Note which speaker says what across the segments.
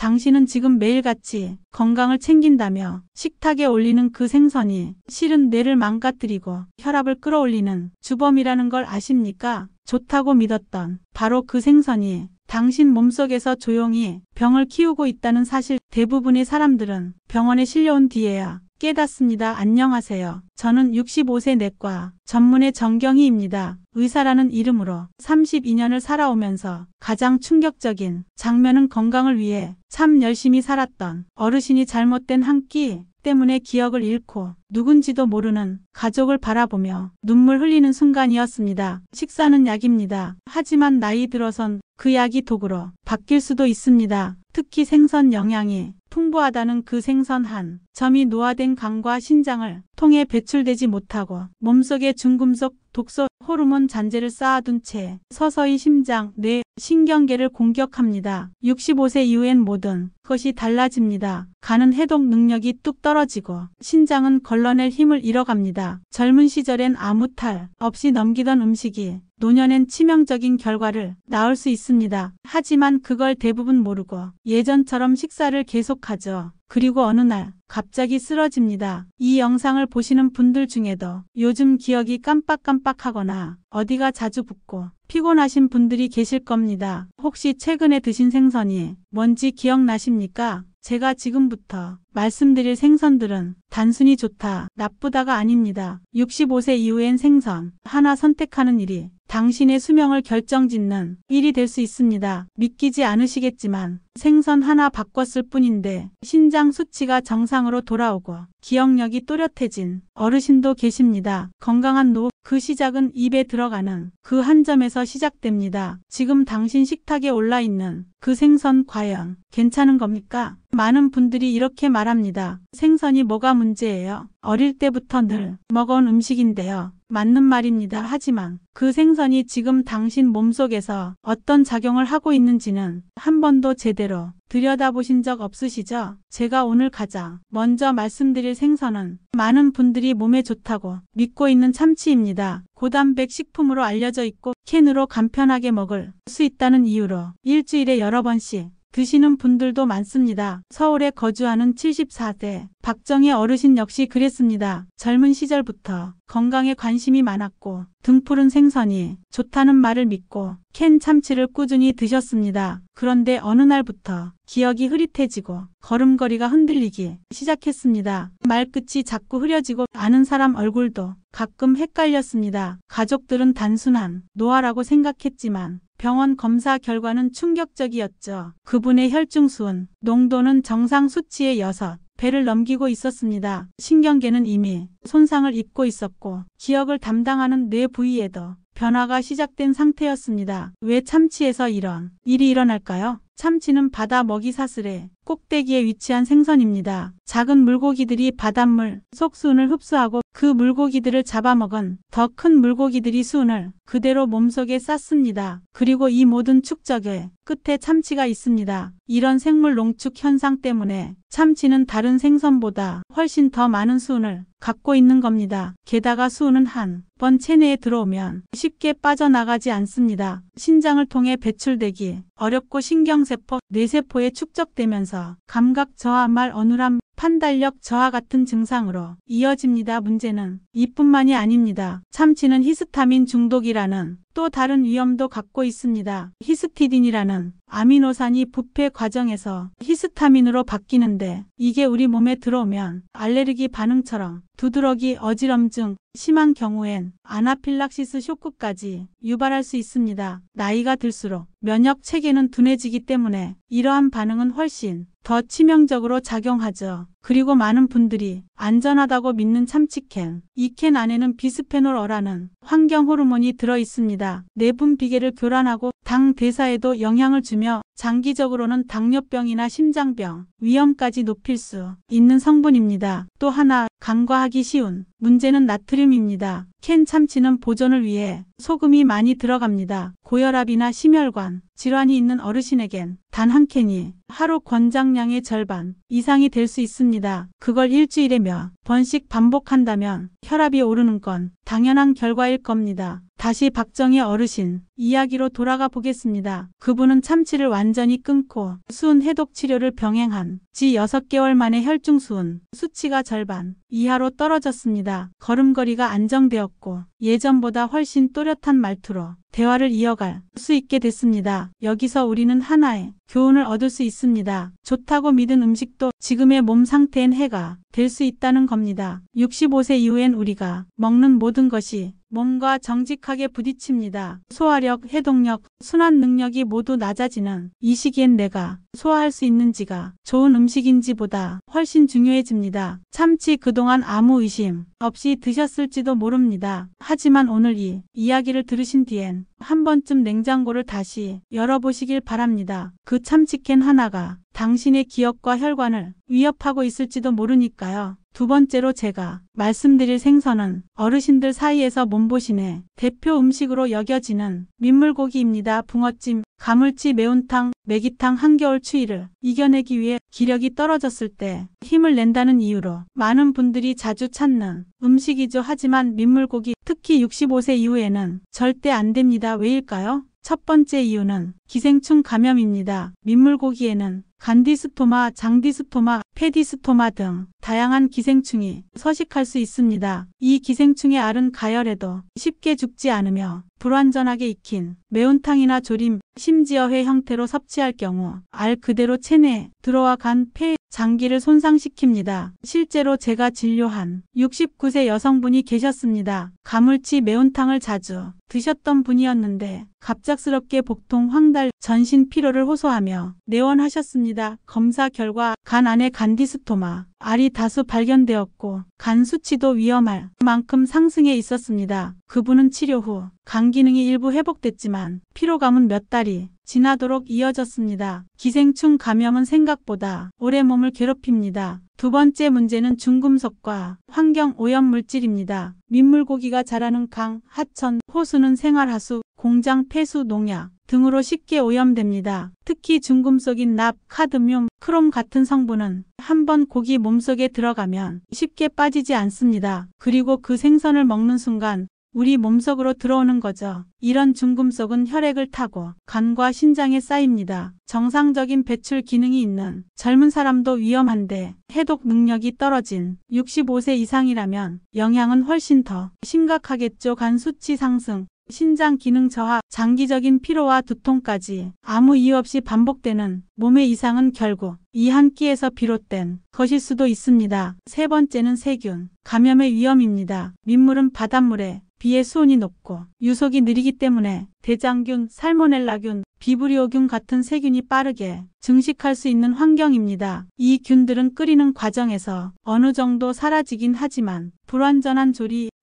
Speaker 1: 당신은 지금 매일같이 건강을 챙긴다며 식탁에 올리는 그 생선이 실은 뇌를 망가뜨리고 혈압을 끌어올리는 주범이라는 걸 아십니까? 좋다고 믿었던 바로 그 생선이 당신 몸속에서 조용히 병을 키우고 있다는 사실. 대부분의 사람들은 병원에 실려온 뒤에야 깨닫습니다. 안녕하세요. 저는 65세 내과 전문의 정경희입니다. 의사라는 이름으로 32년을 살아오면서 가장 충격적인 장면은 건강을 위해 참 열심히 살았던 어르신이 잘못된 한 끼 때문에 기억을 잃고 누군지도 모르는 가족을 바라보며 눈물 흘리는 순간이었습니다. 식사는 약입니다. 하지만 나이 들어선 그 약이 독으로 바뀔 수도 있습니다. 특히 생선 영양이 풍부하다는 그 생선 한 점이 노화된 간과 신장을 통해 배출되지 못하고 몸속에 중금속 독소 호르몬 잔재를 쌓아둔 채 서서히 심장, 뇌, 신경계를 공격합니다. 65세 이후엔 모든 것이 달라집니다. 간은 해독 능력이 뚝 떨어지고 신장은 걸러낼 힘을 잃어갑니다. 젊은 시절엔 아무 탈 없이 넘기던 음식이 노년엔 치명적인 결과를 낳을 수 있습니다. 하지만 그걸 대부분 모르고 예전처럼 식사를 계속하죠. 그리고 어느 날 갑자기 쓰러집니다. 이 영상을 보시는 분들 중에도 요즘 기억이 깜빡깜빡하거나 어디가 자주 붓고 피곤하신 분들이 계실 겁니다. 혹시 최근에 드신 생선이 뭔지 기억나십니까? 제가 지금부터 말씀드릴 생선들은 단순히 좋다, 나쁘다가 아닙니다. 65세 이후엔 생선 하나 선택하는 일이 당신의 수명을 결정짓는 일이 될 수 있습니다. 믿기지 않으시겠지만 생선 하나 바꿨을 뿐인데 신장 수치가 정상으로 돌아오고 기억력이 또렷해진 어르신도 계십니다. 건강한 노후, 그 시작은 입에 들어가는 그 한 점에서 시작됩니다. 지금 당신 식탁에 올라있는 그 생선 과연 괜찮은 겁니까? 많은 분들이 이렇게 말합니다. 생선이 뭐가 문제예요? 어릴 때부터 늘 먹어온 음식인데요. 맞는 말입니다. 하지만 그 생선이 지금 당신 몸속에서 어떤 작용을 하고 있는지는 한 번도 제대로 들여다보신 적 없으시죠? 제가 오늘 가장 먼저 말씀드릴 생선은 많은 분들이 몸에 좋다고 믿고 있는 참치입니다. 고단백 식품으로 알려져 있고 캔으로 간편하게 먹을 수 있다는 이유로 일주일에 여러 번씩 드시는 분들도 많습니다. 서울에 거주하는 74세 박정희 어르신 역시 그랬습니다. 젊은 시절부터 건강에 관심이 많았고 등푸른 생선이 좋다는 말을 믿고 캔 참치를 꾸준히 드셨습니다. 그런데 어느 날부터 기억이 흐릿해지고 걸음걸이가 흔들리기 시작했습니다. 말끝이 자꾸 흐려지고 아는 사람 얼굴도 가끔 헷갈렸습니다. 가족들은 단순한 노화라고 생각했지만 병원 검사 결과는 충격적이었죠. 그분의 혈중수은 농도는 정상 수치의 6배를 넘기고 있었습니다. 신경계는 이미 손상을 입고 있었고 기억을 담당하는 뇌 부위에도 변화가 시작된 상태였습니다. 왜 참치에서 이런 일이 일어날까요? 참치는 바다 먹이사슬의 꼭대기에 위치한 생선입니다. 작은 물고기들이 바닷물 속 수은을 흡수하고 그 물고기들을 잡아먹은 더 큰 물고기들이 수은을 그대로 몸속에 쌌습니다. 그리고 이 모든 축적의 끝에 참치가 있습니다. 이런 생물 농축 현상 때문에 참치는 다른 생선보다 훨씬 더 많은 수은을 갖고 있는 겁니다. 게다가 수은은 한 번 체내에 들어오면 쉽게 빠져나가지 않습니다. 신장을 통해 배출되기 어렵고 신경세포, 뇌세포에 축적되면서 감각 저하, 말 어눌함, 판단력 저하 같은 증상으로 이어집니다. 문제는 이뿐만이 아닙니다. 참치는 히스타민 중독이라는 또 다른 위험도 갖고 있습니다. 히스티딘이라는 아미노산이 부패 과정에서 히스타민으로 바뀌는데 이게 우리 몸에 들어오면 알레르기 반응처럼 두드러기, 어지럼증, 심한 경우엔 아나필락시스 쇼크까지 유발할 수 있습니다. 나이가 들수록 면역 체계는 둔해지기 때문에 이러한 반응은 훨씬 더 치명적으로 작용하죠. 그리고 많은 분들이 안전하다고 믿는 참치캔, 이 캔 안에는 비스페놀어라는 환경 호르몬이 들어 있습니다. 내분 비계를 교란하고 당 대사에도 영향을 주며 장기적으로는 당뇨병이나 심장병 위험까지 높일 수 있는 성분입니다. 또 하나 간과하기 쉬운 문제는 나트륨입니다. 캔 참치는 보존을 위해 소금이 많이 들어갑니다. 고혈압이나 심혈관 질환이 있는 어르신에겐 단 한 캔이 하루 권장량의 절반 이상이 될 수 있습니다. 그걸 일주일에 몇 번씩 반복한다면 혈압이 오르는 건 당연한 결과일 겁니다. 다시 박정희 어르신 이야기로 돌아가 보겠습니다. 그분은 참치를 완전히 끊고 수은 해독 치료를 병행한 지 6개월 만에 혈중 수은 수치가 절반 이하로 떨어졌습니다. 걸음걸이가 안정되었고 예전보다 훨씬 또렷한 말투로 대화를 이어갈 수 있게 됐습니다. 여기서 우리는 하나의 교훈을 얻을 수 있습니다. 좋다고 믿은 음식도 지금의 몸 상태엔 해가 될 수 있다는 겁니다. 65세 이후엔 우리가 먹는 모든 것이 몸과 정직하게 부딪힙니다. 소화력, 해독력, 순환 능력이 모두 낮아지는 이 시기엔 내가 소화할 수 있는지가 좋은 음식인지보다 훨씬 중요해집니다. 참치 그동안 아무 의심 없이 드셨을지도 모릅니다. 하지만 오늘 이 이야기를 들으신 뒤엔 한 번쯤 냉장고를 다시 열어보시길 바랍니다. 그 참치캔 하나가 당신의 기억과 혈관을 위협하고 있을지도 모르니까요. 두 번째로 제가 말씀드릴 생선은 어르신들 사이에서 몸보신의 대표 음식으로 여겨지는 민물고기입니다. 붕어찜, 가물치, 매운탕, 매기탕 한겨울 추위를 이겨내기 위해 기력이 떨어졌을 때 힘을 낸다는 이유로 많은 분들이 자주 찾는 음식이죠. 하지만 민물고기, 특히 65세 이후에는 절대 안 됩니다. 왜일까요? 첫 번째 이유는 기생충 감염입니다. 민물고기에는 간디스토마, 장디스토마, 페디스토마 등 다양한 기생충이 서식할 수 있습니다. 이 기생충의 알은 가열해도 쉽게 죽지 않으며 불완전하게 익힌 매운탕이나 조림, 심지어 회 형태로 섭취할 경우 알 그대로 체내에 들어와 간, 폐, 장기를 손상시킵니다. 실제로 제가 진료한 69세 여성분이 계셨습니다. 가물치 매운탕을 자주 드셨던 분이었는데 갑작스럽게 복통, 황달, 전신 피로를 호소하며 내원하셨습니다. 검사 결과 간 안에 간디스토마 알이 다수 발견되었고 간 수치도 위험할 만큼 상승해 있었습니다. 그분은 치료 후 간 기능이 일부 회복됐지만 피로감은 몇 달이 지나도록 이어졌습니다. 기생충 감염은 생각보다 오래 몸을 괴롭힙니다. 두 번째 문제는 중금속과 환경 오염 물질입니다. 민물고기가 자라는 강, 하천, 호수는 생활하수, 공장 폐수, 농약 등으로 쉽게 오염됩니다. 특히 중금속인 납, 카드뮴, 크롬 같은 성분은 한번 고기 몸속에 들어가면 쉽게 빠지지 않습니다. 그리고 그 생선을 먹는 순간 우리 몸속으로 들어오는 거죠. 이런 중금속은 혈액을 타고 간과 신장에 쌓입니다. 정상적인 배출 기능이 있는 젊은 사람도 위험한데 해독 능력이 떨어진 65세 이상이라면 영향은 훨씬 더 심각하겠죠. 간 수치 상승, 신장 기능 저하, 장기적인 피로와 두통까지 아무 이유 없이 반복되는 몸의 이상은 결국 이 한 끼에서 비롯된 것일 수도 있습니다. 세 번째는 세균 감염의 위험입니다. 민물은 바닷물에 비해 수온이 높고 유속이 느리기 때문에 대장균, 살모넬라균, 비브리오균 같은 세균이 빠르게 증식할 수 있는 환경입니다. 이 균들은 끓이는 과정에서 어느 정도 사라지긴 하지만 불완전한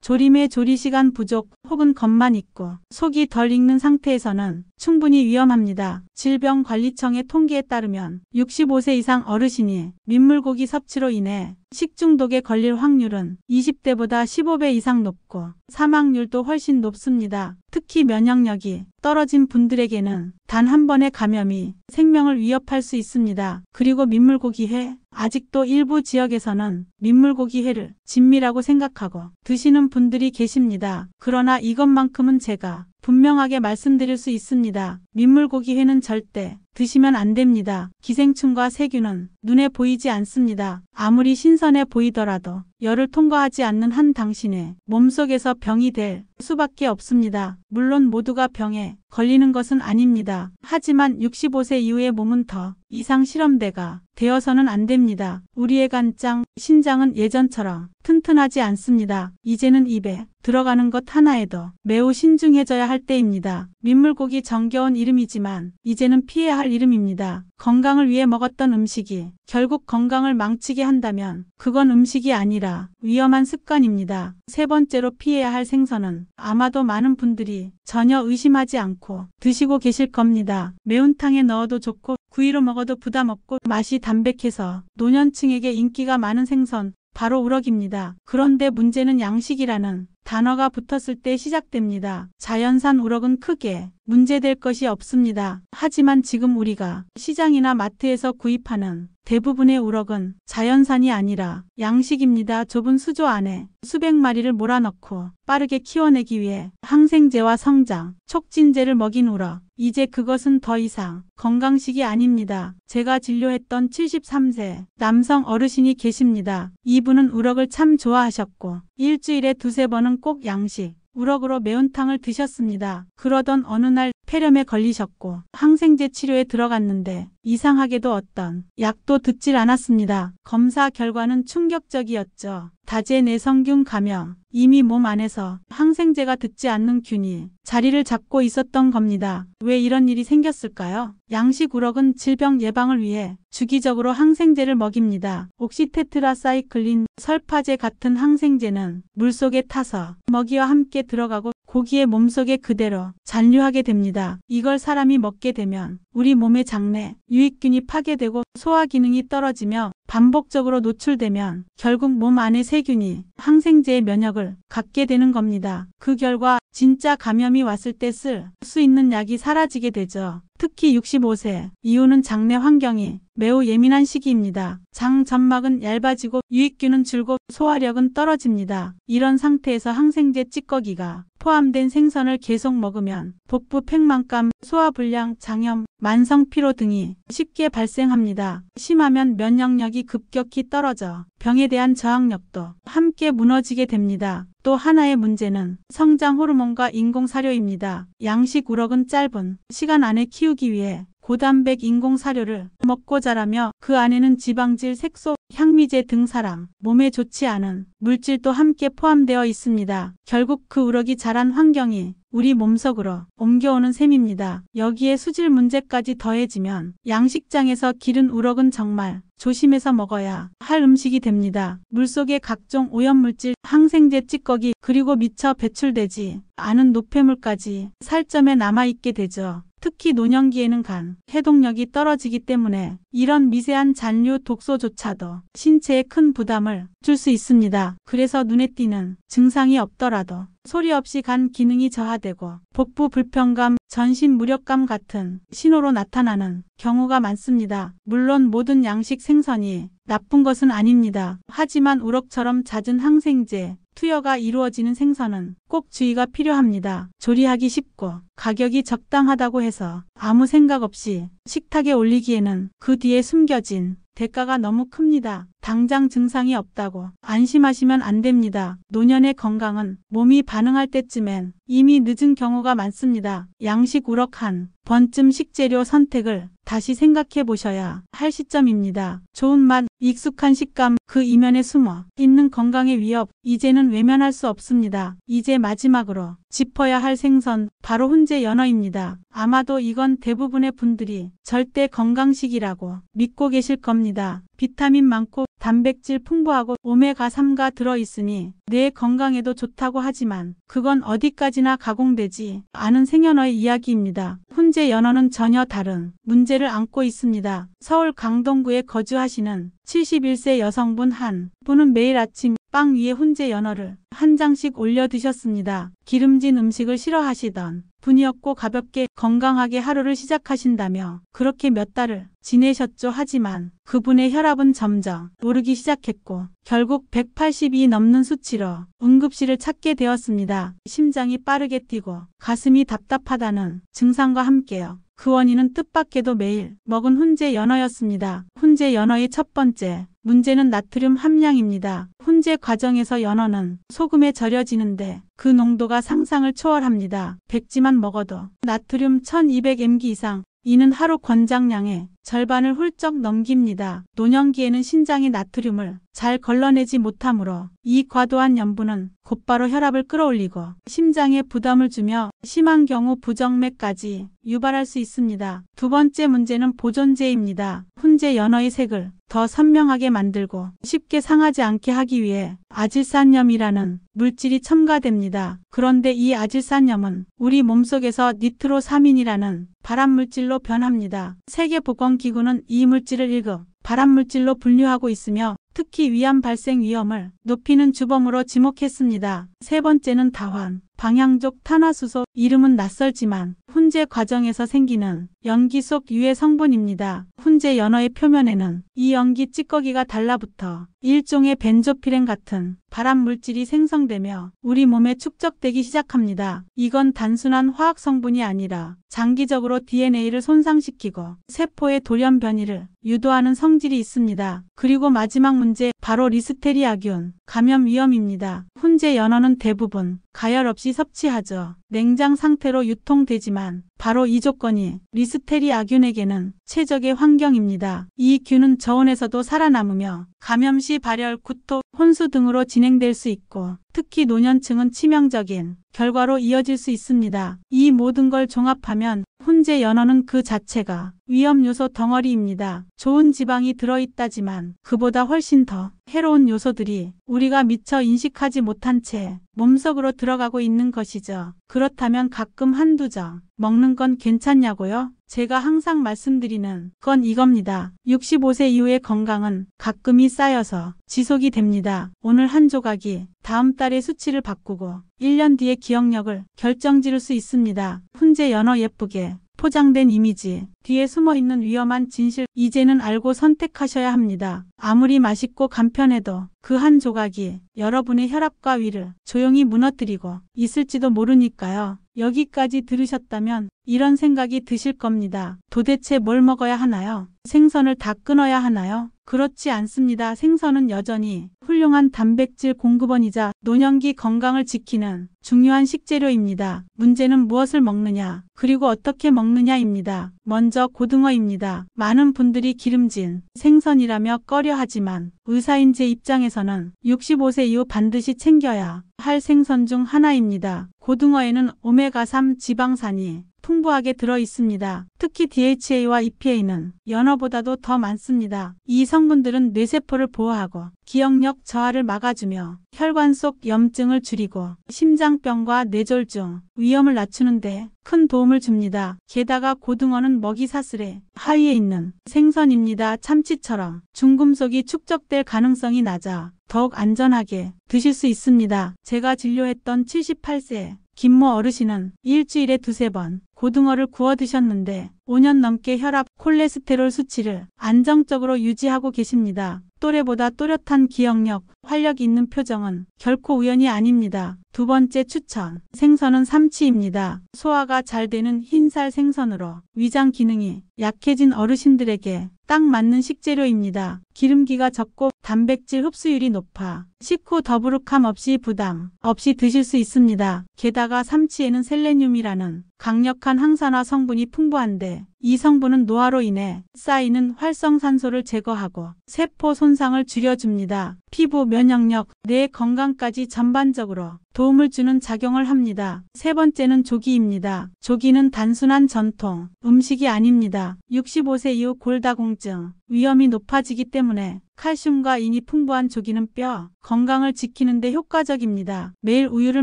Speaker 1: 조림의 조리시간 부족 혹은 겉만 익고 속이 덜 익는 상태에서는 충분히 위험합니다. 질병관리청의 통계에 따르면 65세 이상 어르신이 민물고기 섭취로 인해 식중독에 걸릴 확률은 20대보다 15배 이상 높고 사망률도 훨씬 높습니다. 특히 면역력이 떨어진 분들에게는 단 한 번의 감염이 생명을 위협할 수 있습니다. 그리고 민물고기회, 아직도 일부 지역에서는 민물고기회를 진미라고 생각하고 드시는 분들이 계십니다. 그러나 이것만큼은 제가 분명하게 말씀드릴 수 있습니다. 민물고기회는 절대 드시면 안 됩니다. 기생충과 세균은 눈에 보이지 않습니다. 아무리 신선해 보이더라도 열을 통과하지 않는 한 당신의 몸속에서 병이 될 수밖에 없습니다. 물론 모두가 병에 걸리는 것은 아닙니다. 하지만 65세 이후의 몸은 더 이상 실험대가 되어서는 안 됩니다. 우리의 간장, 신장은 예전처럼 튼튼하지 않습니다. 이제는 입에 들어가는 것 하나에도 매우 신중해져야 할 때입니다. 민물고기 정겨운 이름이지만 이제는 피해야 할 이름입니다. 건강을 위해 먹었던 음식이 결국 건강을 망치게 한다면 그건 음식이 아니라 위험한 습관입니다. 세 번째로 피해야 할 생선은 아마도 많은 분들이 전혀 의심하지 않고 드시고 계실 겁니다. 매운탕에 넣어도 좋고 구이로 먹어도 부담 없고 맛이 담백해서 노년층에게 인기가 많은 생선, 바로 우럭입니다. 그런데 문제는 양식이라는 단어가 붙었을 때 시작됩니다. 자연산 우럭은 크게 문제될 것이 없습니다. 하지만 지금 우리가 시장이나 마트에서 구입하는 대부분의 우럭은 자연산이 아니라 양식입니다. 좁은 수조 안에 수백 마리를 몰아넣고 빠르게 키워내기 위해 항생제와 성장, 촉진제를 먹인 우럭. 이제 그것은 더 이상 건강식이 아닙니다. 제가 진료했던 73세 남성 어르신이 계십니다. 이분은 우럭을 참 좋아하셨고 일주일에 두세 번은 꼭 양식, 우럭으로 매운탕을 드셨습니다. 그러던 어느 날 폐렴에 걸리셨고 항생제 치료에 들어갔는데 이상하게도 어떤 약도 듣질 않았습니다. 검사 결과는 충격적이었죠. 다제내성균 감염. 이미 몸 안에서 항생제가 듣지 않는 균이 자리를 잡고 있었던 겁니다. 왜 이런 일이 생겼을까요? 양식 우럭은 질병 예방을 위해 주기적으로 항생제를 먹입니다. 옥시테트라사이클린, 설파제 같은 항생제는 물속에 타서 먹이와 함께 들어가고 고기의 몸속에 그대로 잔류하게 됩니다. 이걸 사람이 먹게 되면 우리 몸의 장내 유익균이 파괴되고 소화 기능이 떨어지며 반복적으로 노출되면 결국 몸 안의 세균이 항생제의 면역을 갖게 되는 겁니다. 그 결과 진짜 감염이 왔을 때 쓸 수 있는 약이 사라지게 되죠. 특히 65세 이후는 장내 환경이 매우 예민한 시기입니다. 장 점막은 얇아지고 유익균은 줄고 소화력은 떨어집니다. 이런 상태에서 항생제 찌꺼기가 포함된 생선을 계속 먹으면 복부 팽만감, 소화불량, 장염, 만성 피로 등이 쉽게 발생합니다. 심하면 면역력이 급격히 떨어져 병에 대한 저항력도 함께 무너지게 됩니다. 또 하나의 문제는 성장 호르몬과 인공사료입니다. 양식 우럭은 짧은 시간 안에 키우기 위해 고단백 인공사료를 먹고 자라며 그 안에는 지방질, 색소, 향미제 등 사람 몸에 좋지 않은 물질도 함께 포함되어 있습니다. 결국 그 우럭이 자란 환경이 우리 몸속으로 옮겨오는 셈입니다. 여기에 수질 문제까지 더해지면 양식장에서 기른 우럭은 정말 조심해서 먹어야 할 음식이 됩니다. 물속의 각종 오염물질, 항생제 찌꺼기, 그리고 미처 배출되지 않은 노폐물까지 살점에 남아있게 되죠. 특히 노년기에는 간, 해독력이 떨어지기 때문에 이런 미세한 잔류 독소조차도 신체에 큰 부담을 줄 수 있습니다. 그래서 눈에 띄는 증상이 없더라도 소리 없이 간 기능이 저하되고 복부 불편감, 전신 무력감 같은 신호로 나타나는 경우가 많습니다. 물론 모든 양식 생선이 나쁜 것은 아닙니다. 하지만 우럭처럼 잦은 항생제 투여가 이루어지는 생선은 꼭 주의가 필요합니다. 조리하기 쉽고 가격이 적당하다고 해서 아무 생각 없이 식탁에 올리기에는 그 뒤에 숨겨진 대가가 너무 큽니다. 당장 증상이 없다고 안심하시면 안 됩니다. 노년의 건강은 몸이 반응할 때쯤엔 이미 늦은 경우가 많습니다. 양식 우럭 한 번쯤 식재료 선택을 다시 생각해 보셔야 할 시점입니다. 좋은 맛, 익숙한 식감, 그 이면에 숨어 있는 건강의 위협, 이제는 외면할 수 없습니다. 이제 마지막으로 짚어야 할 생선, 바로 훈제 연어입니다. 아마도 이건 대부분의 분들이 절대 건강식이라고 믿고 계실 겁니다. 비타민 많고 단백질 풍부하고 오메가3가 들어있으니 뇌 건강에도 좋다고 하지만 그건 어디까지나 가공되지 않은 생연어의 이야기입니다. 훈제 연어는 전혀 다른 문제를 안고 있습니다. 서울 강동구에 거주하시는 71세 여성분 한 분은 매일 아침 빵 위에 훈제 연어를 한 장씩 올려 드셨습니다. 기름진 음식을 싫어하시던 분이었고 가볍게 건강하게 하루를 시작하신다며 그렇게 몇 달을 지내셨죠. 하지만 그분의 혈압은 점점 오르기 시작했고 결국 180이 넘는 수치로 응급실을 찾게 되었습니다. 심장이 빠르게 뛰고 가슴이 답답하다는 증상과 함께요. 그 원인은 뜻밖에도 매일 먹은 훈제 연어였습니다. 훈제 연어의 첫 번째 문제는 나트륨 함량입니다. 훈제 과정에서 연어는 소금에 절여지는데 그 농도가 상상을 초월합니다. 백지만 먹어도 나트륨 1200mg 이상, 이는 하루 권장량의 절반을 훌쩍 넘깁니다. 노년기에는 신장이 나트륨을 잘 걸러내지 못하므로 이 과도한 염분은 곧바로 혈압을 끌어올리고 심장에 부담을 주며 심한 경우 부정맥까지 유발할 수 있습니다. 두 번째 문제는 보존제입니다. 훈제 연어의 색을 더 선명하게 만들고 쉽게 상하지 않게 하기 위해 아질산염이라는 물질이 첨가됩니다. 그런데 이 아질산염은 우리 몸속에서 니트로사민이라는 발암물질로 변합니다. 세계보건기구는 이 물질을 1급 발암물질로 분류하고 있으며 특히 위암 발생 위험을 높이는 주범으로 지목했습니다. 세 번째는 다환, 방향족 탄화수소, 이름은 낯설지만 훈제 훈제 과정에서 생기는 연기 속 유해 성분입니다. 훈제 연어의 표면에는 이 연기 찌꺼기가 달라붙어 일종의 벤조피렌 같은 발암 물질이 생성되며 우리 몸에 축적되기 시작합니다. 이건 단순한 화학 성분이 아니라 장기적으로 DNA를 손상시키고 세포의 돌연 변이를 유도하는 성질이 있습니다. 그리고 마지막 문제, 바로 리스테리아균 감염 위험입니다. 훈제 연어는 대부분 가열 없이 섭취하죠. 냉장 상태로 유통되지만 바로 이 조건이 리스테리아균에게는 최적의 환경입니다. 이 균은 저온에서도 살아남으며 감염 시 발열, 구토, 혼수 등으로 진행될 수 있고 특히 노년층은 치명적인 결과로 이어질 수 있습니다. 이 모든 걸 종합하면 훈제 연어는 그 자체가 위험 요소 덩어리입니다. 좋은 지방이 들어있다지만 그보다 훨씬 더 해로운 요소들이 우리가 미처 인식하지 못한 채 몸속으로 들어가고 있는 것이죠. 그렇다면 가끔 한두 점 먹는 건 괜찮냐고요? 제가 항상 말씀드리는 건 이겁니다. 65세 이후의 건강은 가끔이 쌓여서 지속이 됩니다. 오늘 한 조각이 다음 달의 수치를 바꾸고 1년 뒤의 기억력을 결정지을 수 있습니다. 훈제 연어 예쁘게 포장된 이미지 뒤에 숨어있는 위험한 진실, 이제는 알고 선택하셔야 합니다. 아무리 맛있고 간편해도 그 한 조각이 여러분의 혈압과 위를 조용히 무너뜨리고 있을지도 모르니까요. 여기까지 들으셨다면 이런 생각이 드실 겁니다. 도대체 뭘 먹어야 하나요? 생선을 다 끊어야 하나요? 그렇지 않습니다. 생선은 여전히 훌륭한 단백질 공급원이자 노년기 건강을 지키는 중요한 식재료입니다. 문제는 무엇을 먹느냐, 그리고 어떻게 먹느냐입니다. 먼저 고등어입니다. 많은 분들이 기름진 생선이라며 꺼려하지만 의사인 제 입장에서는 65세 이후 반드시 챙겨야 할 생선 중 하나입니다. 고등어에는 오메가3 지방산이 풍부하게 들어 있습니다. 특히 DHA와 EPA는 연어보다도 더 많습니다. 이 성분들은 뇌세포를 보호하고 기억력 저하를 막아주며 혈관 속 염증을 줄이고 심장병과 뇌졸중 위험을 낮추는 데 큰 도움을 줍니다. 게다가 고등어는 먹이 사슬의 하위에 있는 생선입니다. 참치처럼 중금속이 축적될 가능성이 낮아 더욱 안전하게 드실 수 있습니다. 제가 진료했던 78세 김모 어르신은 일주일에 2~3번 고등어를 구워 드셨는데 5년 넘게 혈압, 콜레스테롤 수치를 안정적으로 유지하고 계십니다. 또래보다 또렷한 기억력, 활력 있는 표정은 결코 우연이 아닙니다. 두 번째 추천, 생선은 삼치입니다. 소화가 잘 되는 흰살 생선으로 위장 기능이 약해진 어르신들에게 딱 맞는 식재료입니다. 기름기가 적고 단백질 흡수율이 높아 식후 더부룩함 없이 부담 없이 드실 수 있습니다. 게다가 삼치에는 셀레늄이라는 강력한 항산화 성분이 풍부한데 이 성분은 노화로 인해 쌓이는 활성산소를 제거하고 세포 손상을 줄여줍니다. 피부, 면역력, 뇌 건강까지 전반적으로 도움을 주는 작용을 합니다. 세 번째는 조기입니다. 조기는 단순한 전통 음식이 아닙니다. 65세 이후 골다공증 위험이 높아지기 때문에 칼슘과 인이 풍부한 조기는 뼈 건강을 지키는 데 효과적입니다. 매일 우유를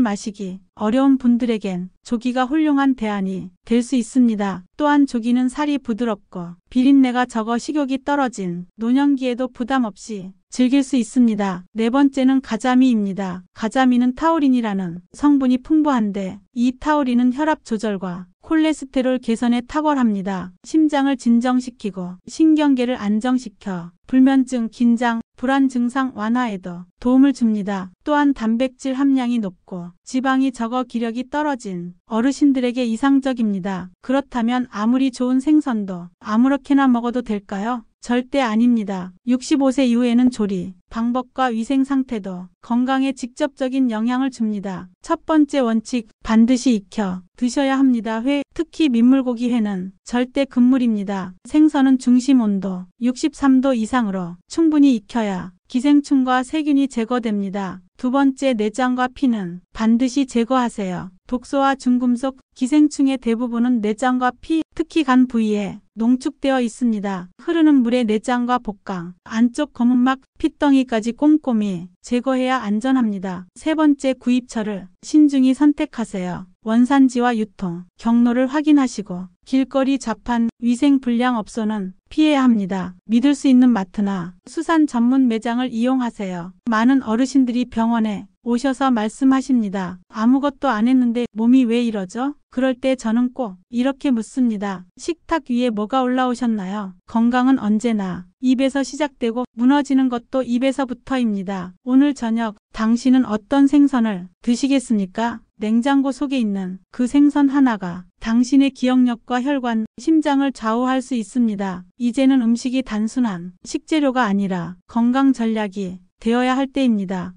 Speaker 1: 마시기 어려운 분들에겐 조기가 훌륭한 대안이 될 수 있습니다. 또한 조기는 살이 부드럽고 비린내가 적어 식욕이 떨어진 노년기에도 부담 없이 즐길 수 있습니다. 네 번째는 가자미입니다. 가자미는 타우린이라는 성분이 풍부한데 이 타우린은 혈압 조절과 콜레스테롤 개선에 탁월합니다. 심장을 진정시키고 신경계를 안정시켜 불면증, 긴장, 불안 증상 완화에도 도움을 줍니다. 또한 단백질 함량이 높고 지방이 적어 기력이 떨어진 어르신들에게 이상적입니다. 그렇다면 아무리 좋은 생선도 아무렇게나 먹어도 될까요? 절대 아닙니다. 65세 이후에는 조리, 방법과 위생 상태도 건강에 직접적인 영향을 줍니다. 첫 번째 원칙, 반드시 익혀 드셔야 합니다. 회, 특히 민물고기 회는 절대 금물입니다. 생선은 중심 온도 63도 이상으로 충분히 익혀야 기생충과 세균이 제거됩니다. 두 번째, 내장과 피는 반드시 제거하세요. 독소와 중금속, 기생충의 대부분은 내장과 피, 특히 간 부위에 농축되어 있습니다. 흐르는 물에 내장과 복강, 안쪽 검은막, 핏덩이까지 꼼꼼히 제거해야 안전합니다. 세 번째, 구입처를 신중히 선택하세요. 원산지와 유통, 경로를 확인하시고 길거리 자판, 위생 불량 업소는 피해야 합니다. 믿을 수 있는 마트나 수산 전문 매장을 이용하세요. 많은 어르신들이 병원에 오셔서 말씀하십니다. 아무것도 안 했는데 몸이 왜 이러죠? 그럴 때 저는 꼭 이렇게 묻습니다. 식탁 위에 뭐가 올라오셨나요? 건강은 언제나 입에서 시작되고 무너지는 것도 입에서부터입니다. 오늘 저녁 당신은 어떤 생선을 드시겠습니까? 냉장고 속에 있는 그 생선 하나가 당신의 기억력과 혈관, 심장을 좌우할 수 있습니다. 이제는 음식이 단순한 식재료가 아니라 건강 전략이 되어야 할 때입니다.